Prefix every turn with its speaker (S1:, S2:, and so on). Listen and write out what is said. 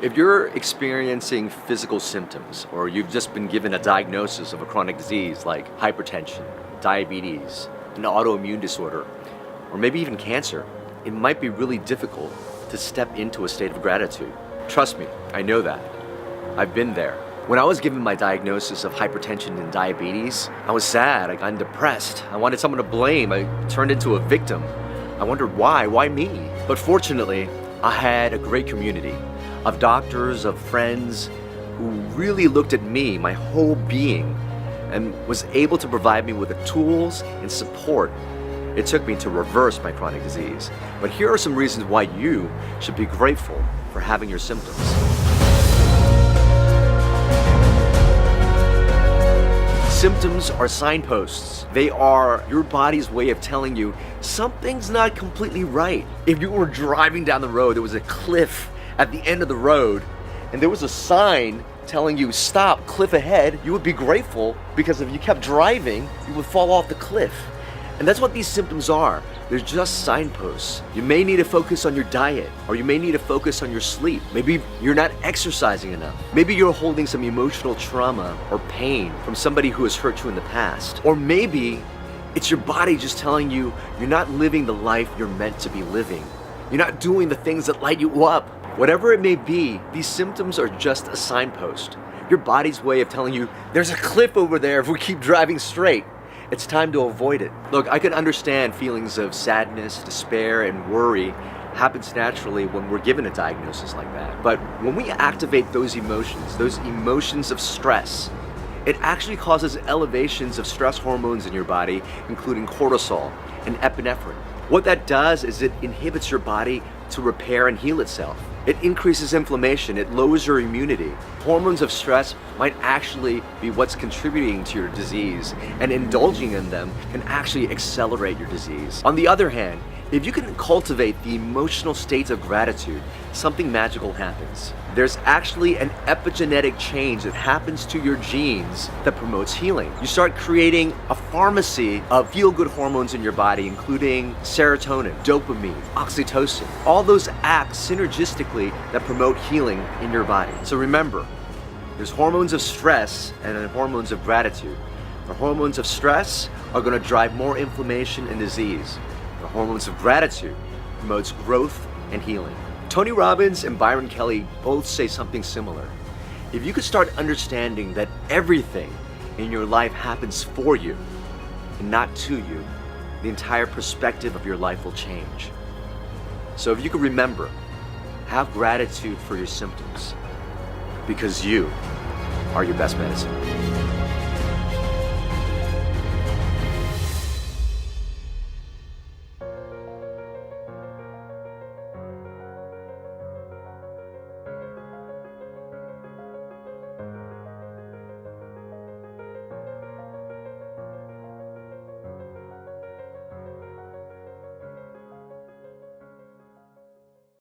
S1: If you're experiencing physical symptoms, or you've just been given a diagnosis of a chronic disease like hypertension, diabetes, an autoimmune disorder, or maybe even cancer, it might be really difficult to step into a state of gratitude. Trust me, I know that. I've been there. When I was given my diagnosis of hypertension and diabetes, I was sad, I got depressed. I wanted someone to blame. I turned into a victim. I wondered why me? But fortunately, I had a great community of doctors, of friends who really looked at me, my whole being, and was able to provide me with the tools and support it took me to reverse my chronic disease. But here are some reasons why you should be grateful for having your symptoms. Symptoms are signposts. They are your body's way of telling you something's not completely right. If you were driving down the road, there was a cliff at the end of the road, and there was a sign telling you, stop, cliff ahead, you would be grateful, because if you kept driving, you would fall off the cliff. And that's what these symptoms are. They're just signposts. You may need to focus on your diet, or you may need to focus on your sleep. Maybe you're not exercising enough. Maybe you're holding some emotional trauma or pain from somebody who has hurt you in the past. Or maybe it's your body just telling you you're not living the life you're meant to be living. You're not doing the things that light you up. Whatever it may be, these symptoms are just a signpost. Your body's way of telling you, there's a cliff over there if we keep driving straight. It's time to avoid it. Look, I can understand feelings of sadness, despair, and worry happens naturally when we're given a diagnosis like that. But when we activate those emotions of stress, it actually causes elevations of stress hormones in your body, including cortisol and epinephrine. What that does is it inhibits your body to repair and heal itself. It increases inflammation, it lowers your immunity. Hormones of stress might actually be what's contributing to your disease, and indulging in them can actually accelerate your disease. On the other hand, if you can cultivate the emotional states of gratitude, something magical happens. There's actually an epigenetic change that happens to your genes that promotes healing. You start creating a pharmacy of feel-good hormones in your body, including serotonin, dopamine, oxytocin. All those act synergistically that promote healing in your body. So remember, there's hormones of stress and then hormones of gratitude. The hormones of stress are going to drive more inflammation and disease. The hormones of gratitude promotes growth and healing. Tony Robbins and Byron Kelly both say something similar. If you could start understanding that everything in your life happens for you and not to you, the entire perspective of your life will change. So if you could remember, have gratitude for your symptoms, because you are your best medicine.